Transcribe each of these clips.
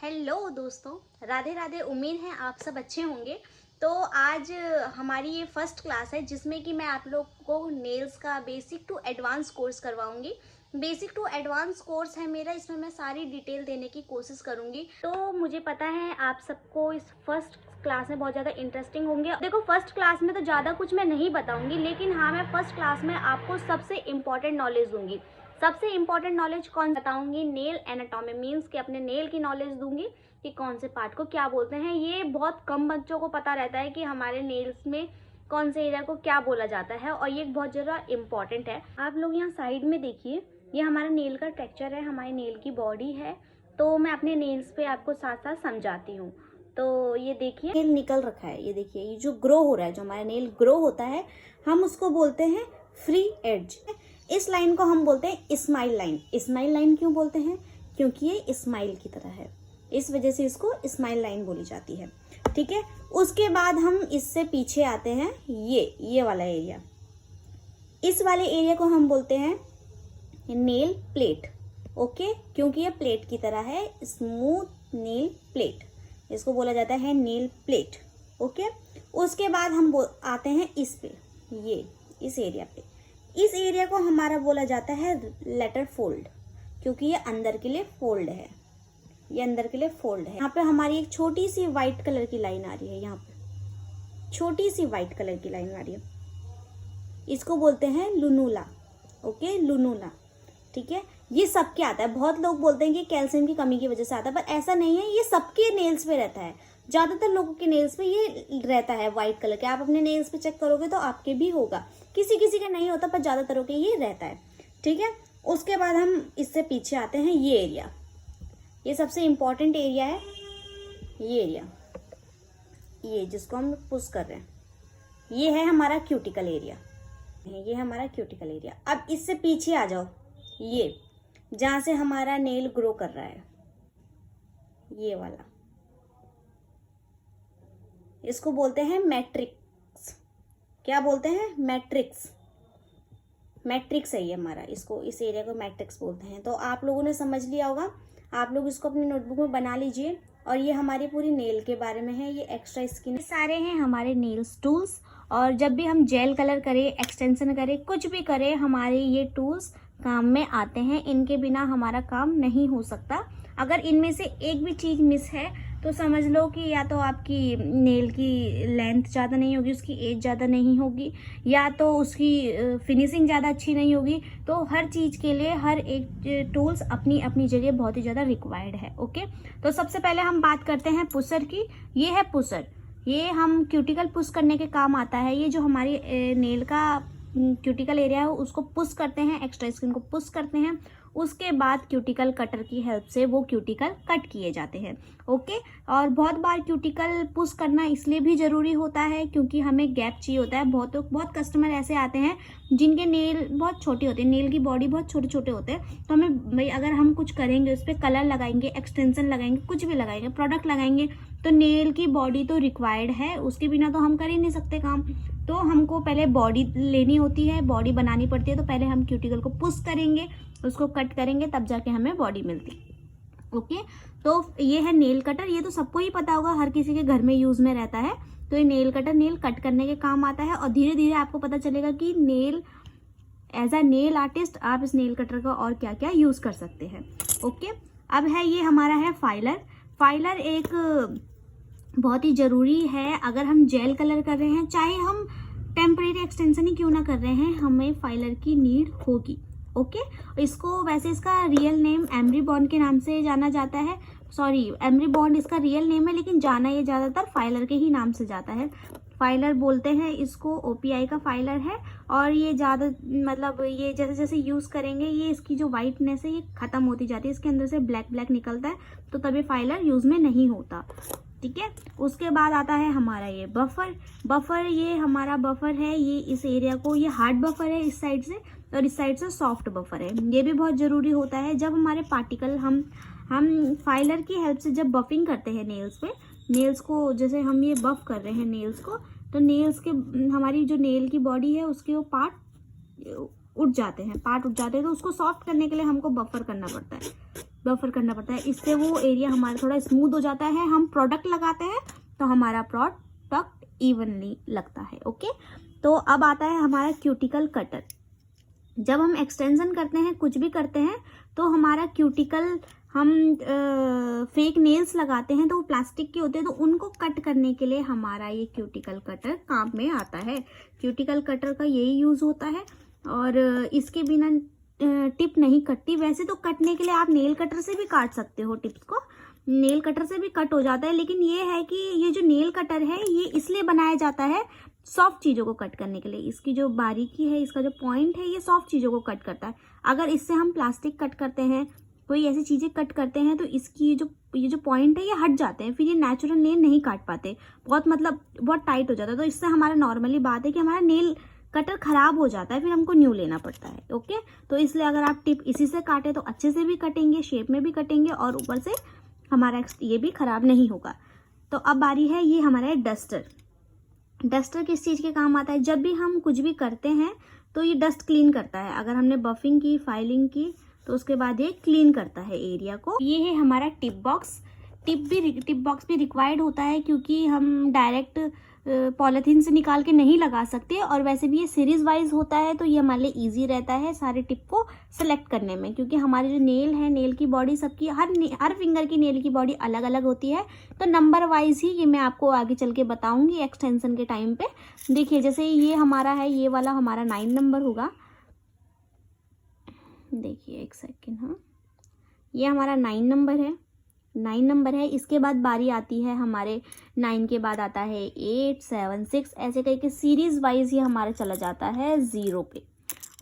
Hello दोस्तों, राधे राधे। उम्मीद है आप सब अच्छे होंगे। तो आज हमारी ये फर्स्ट क्लास है जिसमें कि मैं आप लोग को नेल्स का बेसिक टू एडवांस कोर्स करवाऊंगी। बेसिक टू एडवांस कोर्स है मेरा, इसमें मैं सारी डिटेल देने की कोशिश करूंगी। तो मुझे पता है आप सबको इस फर्स्ट क्लास में बहुत ज़्यादा इंटरेस्टिंग होंगे। देखो, फर्स्ट क्लास में तो ज़्यादा कुछ मैं नहीं बताऊंगी, लेकिन हाँ, मैं फर्स्ट क्लास में आपको सबसे इम्पॉर्टेंट नॉलेज दूंगी। सबसे इम्पॉर्टेंट नॉलेज कौन बताऊंगी? नेल एनाटॉमी, मीन्स कि अपने नेल की नॉलेज दूंगी कि कौन से पार्ट को क्या बोलते हैं। ये बहुत कम बच्चों को पता रहता है कि हमारे नेल्स में कौन से एरिया को क्या बोला जाता है, और ये बहुत ज़्यादा इम्पॉर्टेंट है। आप लोग यहाँ साइड में देखिए, ये हमारा नेल का टेक्सचर है, हमारी नेल की बॉडी है। तो मैं अपने नेल्स पे आपको साथ साथ समझाती हूँ। तो ये देखिए, नेल निकल रखा है, ये देखिए, ये जो ग्रो हो रहा है, जो हमारा नेल ग्रो होता है, हम उसको बोलते हैं फ्री एड्ज। इस लाइन को हम बोलते हैं स्माइल लाइन। स्माइल लाइन क्यों बोलते हैं? क्योंकि ये स्माइल की तरह है, इस वजह से इसको स्माइल लाइन बोली जाती है। ठीक है, उसके बाद हम इससे पीछे आते हैं, ये वाला एरिया। इस वाले एरिया को हम बोलते हैं नेल प्लेट। ओके, क्योंकि ये प्लेट की तरह है, स्मूथ नेल प्लेट, इसको बोला जाता है नेल प्लेट। ओके, उसके बाद हम आते हैं इस पे, ये इस एरिया पे। इस एरिया को हमारा बोला जाता है लेटर फोल्ड, क्योंकि ये अंदर के लिए फोल्ड है, ये अंदर के लिए फोल्ड है। यहाँ पे हमारी एक छोटी सी वाइट कलर की लाइन आ रही है, यहाँ पे छोटी सी वाइट कलर की लाइन आ रही है, इसको बोलते हैं लुनुला। ओके, लुनुला। ठीक है, ये सबके आता है। बहुत लोग बोलते हैं कि कैल्शियम की कमी की वजह से आता है, पर ऐसा नहीं है, ये सबके नेल्स पे रहता है। ज्यादातर लोगों के नेल्स पे ये रहता है व्हाइट कलर के। आप अपने नेल्स पे चेक करोगे तो आपके भी होगा, किसी किसी का नहीं होता, पर ज्यादातर के ये रहता है। ठीक है, उसके बाद हम इससे पीछे आते हैं, ये एरिया, ये सबसे इंपॉर्टेंट एरिया है। ये एरिया, ये जिसको हम पुश कर रहे हैं, ये है हमारा क्यूटिकल एरिया, ये हमारा क्यूटिकल एरिया। अब इससे पीछे आ जाओ, ये जहां से हमारा नेल ग्रो कर रहा है, ये वाला, इसको बोलते हैं मैट्रिक्स। क्या बोलते हैं? मैट्रिक्स। मैट्रिक्स है ये हमारा, इसको, इस एरिया को मैट्रिक्स बोलते हैं। तो आप लोगों ने समझ लिया होगा, आप लोग इसको अपनी नोटबुक में बना लीजिए। और ये हमारी पूरी नेल के बारे में है, ये एक्स्ट्रा स्किन, सारे हैं हमारे नेल्स टूल्स। और जब भी हम जेल कलर करें, एक्सटेंशन करें, कुछ भी करें, हमारे ये टूल्स काम में आते हैं। इनके बिना हमारा काम नहीं हो सकता। अगर इनमें से एक भी चीज़ मिस है तो समझ लो कि या तो आपकी नेल की लेंथ ज़्यादा नहीं होगी, उसकी एज ज़्यादा नहीं होगी, या तो उसकी फिनिशिंग ज़्यादा अच्छी नहीं होगी। तो हर चीज़ के लिए हर एक टूल्स अपनी अपनी जगह बहुत ही ज़्यादा रिक्वायर्ड है। ओके, तो सबसे पहले हम बात करते हैं पुशर की। ये है पुशर, ये हम क्यूटिकल पुश करने के काम आता है। ये जो हमारी नेल का क्यूटिकल एरिया है उसको पुश करते हैं, एक्स्ट्रा स्किन को पुश करते हैं। उसके बाद क्यूटिकल कटर की हेल्प से वो क्यूटिकल कट किए जाते हैं। ओके, और बहुत बार क्यूटिकल पुश करना इसलिए भी ज़रूरी होता है क्योंकि हमें गैप चाहिए होता है। बहुत कस्टमर ऐसे आते हैं जिनके नेल बहुत छोटे होते हैं, नेल की बॉडी बहुत छोटे छोटे होते हैं। तो हमें भाई, अगर हम कुछ करेंगे, उस पर कलर लगाएंगे, एक्सटेंशन लगाएंगे, कुछ भी लगाएंगे, प्रोडक्ट लगाएंगे, तो नेल की बॉडी तो रिक्वायर्ड है, उसके बिना तो हम कर ही नहीं सकते काम। तो हमको पहले बॉडी लेनी होती है, बॉडी बनानी पड़ती है। तो पहले हम क्यूटिकल को पुश करेंगे, उसको कट करेंगे, तब जाके हमें बॉडी मिलती है। ओके, तो ये है नेल कटर। ये तो सबको ही पता होगा, हर किसी के घर में यूज में रहता है। तो ये नेल कटर नेल कट करने के काम आता है। और धीरे धीरे आपको पता चलेगा कि nail, as a nail artist, आप इस नेल कटर का और क्या क्या यूज कर सकते हैं। ओके, अब है ये हमारा है फाइलर। फाइलर एक बहुत ही ज़रूरी है। अगर हम जेल कलर कर रहे हैं, चाहे हम टेम्परेरी एक्सटेंशन ही क्यों ना कर रहे हैं, हमें फाइलर की नीड होगी। ओके, इसको वैसे इसका रियल नेम एमरी बॉन्ड के नाम से जाना जाता है। सॉरी, एमरी बॉन्ड इसका रियल नेम है, लेकिन जाना ये ज़्यादातर फाइलर के ही नाम से जाता है। फाइलर बोलते हैं इसको, ओपीआई का फाइलर है। और ये ज़्यादा, मतलब ये जैसे जैसे यूज़ करेंगे, ये इसकी जो वाइटनेस है ये ख़त्म होती जाती है, इसके अंदर से ब्लैक ब्लैक निकलता है, तो तभी फाइलर यूज़ में नहीं होता। ठीक है, उसके बाद आता है हमारा ये बफर। बफर, ये हमारा बफर है, ये इस एरिया को, ये हार्ड बफर है इस साइड से, और इस साइड से सॉफ्ट बफर है। ये भी बहुत ज़रूरी होता है। जब हमारे पार्टिकल हम फाइलर की हेल्प से जब बफिंग करते हैं नेल्स पे, नेल्स को जैसे हम ये बफ कर रहे हैं नेल्स को, तो नेल्स के, हमारी जो नेल की बॉडी है उसके वो पार्ट उठ जाते हैं, तो उसको सॉफ्ट करने के लिए हमको बफर करना पड़ता है। बफर करना पड़ता है, इससे वो एरिया हमारा थोड़ा स्मूथ हो जाता है। हम प्रोडक्ट लगाते हैं तो हमारा प्रोडक्ट इवनली लगता है। ओके, तो अब आता है हमारा क्यूटिकल कटर। जब हम एक्सटेंशन करते हैं, कुछ भी करते हैं, तो हमारा क्यूटिकल, हम फेक नेल्स लगाते हैं तो वो प्लास्टिक के होते हैं, तो उनको कट करने के लिए हमारा ये क्यूटिकल कटर काम में आता है। क्यूटिकल कटर का यही यूज़ होता है और इसके बिना टिप नहीं कटती। वैसे तो कटने के लिए आप नेल कटर से भी काट सकते हो, टिप्स को नेल कटर से भी कट हो जाता है, लेकिन ये है कि ये जो नेल कटर है ये इसलिए बनाया जाता है सॉफ्ट चीज़ों को कट करने के लिए। इसकी जो बारीकी है, इसका जो पॉइंट है, ये सॉफ्ट चीज़ों को कट करता है। अगर इससे हम प्लास्टिक कट करते हैं, कोई ऐसी चीज़ें कट करते हैं, तो इसकी ये जो पॉइंट है ये हट जाते हैं, फिर ये नेचुरल नेल नहीं काट पाते, बहुत टाइट हो जाता है। तो इससे हमारा नॉर्मली बात है कि हमारा नेल कटर खराब हो जाता है, फिर हमको न्यू लेना पड़ता है। ओके, तो इसलिए अगर आप टिप इसी से काटे तो अच्छे से भी कटेंगे, शेप में भी कटेंगे और ऊपर से हमारा ये भी खराब नहीं होगा। तो अब बारी है ये हमारा डस्टर। डस्टर किस चीज़ के काम आता है? जब भी हम कुछ भी करते हैं तो ये डस्ट क्लीन करता है। अगर हमने बफिंग की, फाइलिंग की, तो उसके बाद ये क्लीन करता है एरिया को। ये है हमारा टिप बॉक्स। टिप बॉक्स भी रिक्वायर्ड होता है क्योंकि हम डायरेक्ट पॉलीथीन से निकाल के नहीं लगा सकते, और वैसे भी ये सीरीज वाइज होता है तो ये हमारे लिए ईजी रहता है सारे टिप को सेलेक्ट करने में, क्योंकि हमारे जो नेल है, नेल की बॉडी सबकी, हर फिंगर की नेल की बॉडी अलग अलग होती है, तो नंबर वाइज ही ये मैं आपको आगे चल के बताऊंगी एक्सटेंशन के टाइम पे। देखिए जैसे ये हमारा है, ये वाला हमारा 9 नंबर होगा। देखिए एक सेकेंड, हाँ ये हमारा 9 नंबर है। इसके बाद बारी आती है हमारे 9 के बाद आता है 8, 7, 6, ऐसे करके सीरीज वाइज ये हमारा चला जाता है 0 पे।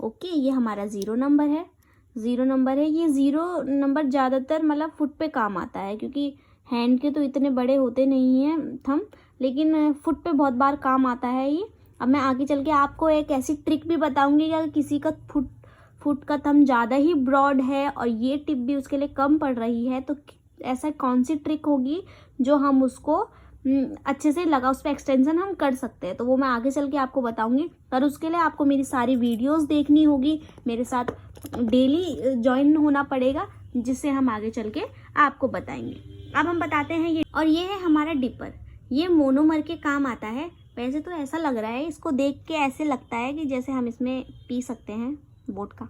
ओके, ये हमारा 0 नंबर है। ये 0 नंबर ज़्यादातर मतलब फुट पे काम आता है, क्योंकि हैंड के तो इतने बड़े होते नहीं हैं थंब, लेकिन फुट पे बहुत बार काम आता है ये। अब मैं आगे चल के आपको एक ऐसी ट्रिक भी बताऊंगी कि अगर किसी का फुट का थंब ज़्यादा ही ब्रॉड है और ये टिप भी उसके लिए कम पड़ रही है, तो ऐसा कौन सी ट्रिक होगी जो हम उसको अच्छे से उस पर एक्सटेंशन हम कर सकते हैं, तो वो मैं आगे चल के आपको बताऊंगी। पर उसके लिए आपको मेरी सारी वीडियोस देखनी होगी, मेरे साथ डेली ज्वाइन होना पड़ेगा, जिससे हम आगे चल के आपको बताएंगे। अब हम बताते हैं ये, और ये है हमारा डिपर। ये मोनोमर के काम आता है। वैसे तो ऐसा लग रहा है, इसको देख के ऐसे लगता है कि जैसे हम इसमें पी सकते हैं वोडका।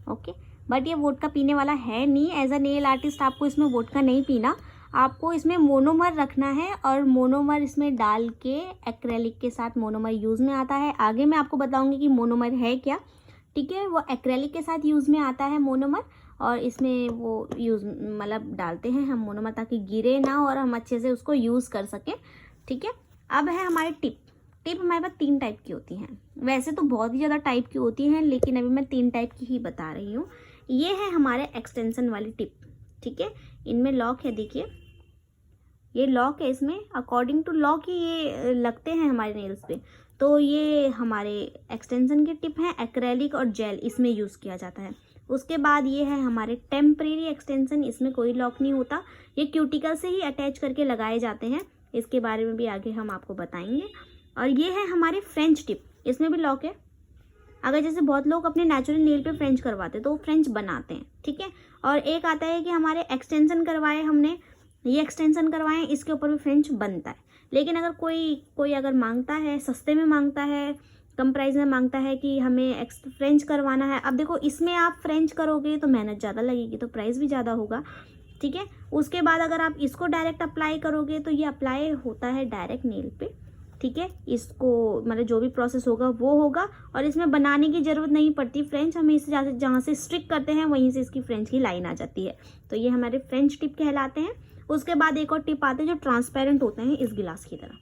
ओके, बट ये वोडका पीने वाला है नहीं। एज अ नेल आर्टिस्ट आपको इसमें वोडका नहीं पीना, आपको इसमें मोनोमर रखना है, और मोनोमर इसमें डाल के एक्रेलिक के साथ मोनोमर यूज़ में आता है। आगे मैं आपको बताऊंगी कि मोनोमर है क्या, ठीक है। वो एक्रेलिक के साथ यूज़ में आता है मोनोमर, और इसमें वो यूज़ मतलब डालते हैं हम मोनोमर ताकि गिरे ना और हम अच्छे से उसको यूज़ कर सकें, ठीक है। अब है हमारे टिप हमारे पास 3 टाइप की होती हैं। वैसे तो बहुत ही ज़्यादा टाइप की होती हैं, लेकिन अभी मैं 3 टाइप की ही बता रही हूँ। ये है हमारे एक्सटेंशन वाली टिप, ठीक है। इनमें लॉक है, देखिए ये लॉक है, इसमें अकॉर्डिंग टू लॉक ही ये लगते हैं हमारे नेल्स पे। तो ये हमारे एक्सटेंशन के टिप हैं, एक्रेलिक और जेल इसमें यूज़ किया जाता है। उसके बाद ये है हमारे टेम्परेरी एक्सटेंशन, इसमें कोई लॉक नहीं होता, ये क्यूटिकल से ही अटैच करके लगाए जाते हैं। इसके बारे में भी आगे हम आपको बताएंगे। और ये है हमारे फ्रेंच टिप, इसमें भी लॉक है। अगर जैसे बहुत लोग अपने नेचुरल नेल पे फ्रेंच करवाते हैं तो वो फ्रेंच बनाते हैं, ठीक है। और एक आता है कि हमारे एक्सटेंशन करवाए, हमने ये एक्सटेंशन करवाएं, इसके ऊपर भी फ्रेंच बनता है। लेकिन अगर कोई अगर मांगता है, सस्ते में मांगता है, कम प्राइस में मांगता है कि हमें फ्रेंच करवाना है, अब देखो इसमें आप फ्रेंच करोगे तो मेहनत ज़्यादा लगेगी, तो प्राइस भी ज़्यादा होगा, ठीक है। उसके बाद अगर आप इसको डायरेक्ट अप्लाई करोगे तो ये अप्लाई होता है डायरेक्ट नेल पे, ठीक है। इसको मतलब जो भी प्रोसेस होगा वो होगा, और इसमें बनाने की ज़रूरत नहीं पड़ती फ्रेंच, हमें इसे जहाँ से स्ट्रिक करते हैं वहीं से इसकी फ्रेंच की लाइन आ जाती है। तो ये हमारे फ्रेंच टिप कहलाते हैं। उसके बाद एक और टिप आते हैं जो ट्रांसपेरेंट होते हैं, इस गिलास की तरह,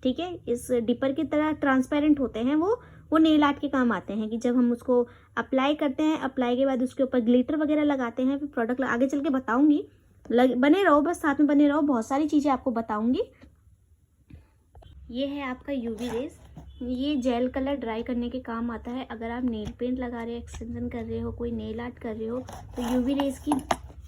ठीक है, इस डिपर की तरह ट्रांसपेरेंट होते हैं। वो नेल आर्ट के काम आते हैं कि जब हम उसको अप्लाई करते हैं, अप्लाई के बाद उसके ऊपर ग्लिटर वगैरह लगाते हैं, फिर प्रोडक्ट आगे चल के बताऊँगी, बने रहो, बस साथ में बने रहो, बहुत सारी चीज़ें आपको बताऊँगी। ये है आपका यूवी रेज, ये जेल कलर ड्राई करने के काम आता है। अगर आप नेल पेंट लगा रहे हो, एक्सटेंशन कर रहे हो, कोई नेल आर्ट कर रहे हो, तो यूवी रेज की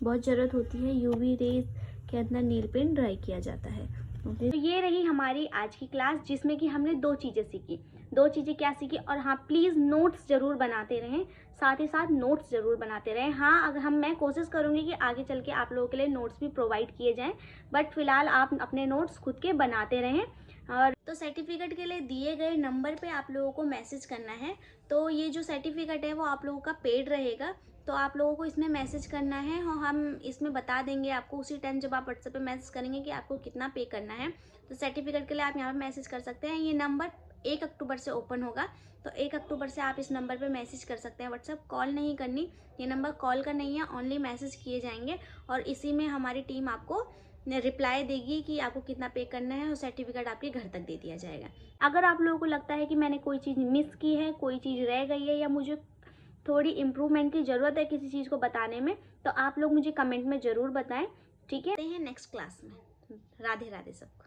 बहुत ज़रूरत होती है। यूवी रेज के अंदर नेल पेंट ड्राई किया जाता है। तो ये रही हमारी आज की क्लास, जिसमें कि हमने 2 चीज़ें सीखी। दो चीज़ें क्या सीखी। और हाँ, प्लीज़ नोट्स ज़रूर बनाते रहें, साथ ही साथ नोट्स ज़रूर बनाते रहें। हाँ, अगर मैं कोशिश करूँगी कि आगे चल के आप लोगों के लिए नोट्स भी प्रोवाइड किए जाएँ, बट फिलहाल आप अपने नोट्स खुद के बनाते रहें। और तो सर्टिफिकेट के लिए दिए गए नंबर पे आप लोगों को मैसेज करना है। तो ये जो सर्टिफिकेट है वो आप लोगों का पेड रहेगा, तो आप लोगों को इसमें मैसेज करना है और हम इसमें बता देंगे आपको उसी टाइम जब आप व्हाट्सएप पे मैसेज करेंगे कि आपको कितना पे करना है। तो सर्टिफिकेट के लिए आप यहाँ पे मैसेज कर सकते हैं। ये नंबर 1 अक्टूबर से ओपन होगा, तो 1 अक्टूबर से आप इस नंबर पे मैसेज कर सकते हैं। व्हाट्सएप कॉल नहीं करनी, ये नंबर कॉल का नहीं है, ओनली मैसेज किए जाएंगे और इसी में हमारी टीम आपको रिप्लाई देगी कि आपको कितना पे करना है और सर्टिफिकेट आपके घर तक दे दिया जाएगा। अगर आप लोगों को लगता है कि मैंने कोई चीज़ मिस की है, कोई चीज़ रह गई है या मुझे थोड़ी इम्प्रूवमेंट की ज़रूरत है किसी चीज़ को बताने में, तो आप लोग मुझे कमेंट में ज़रूर बताएं। ठीक है, नेक्स्ट क्लास में। राधे राधे सबको।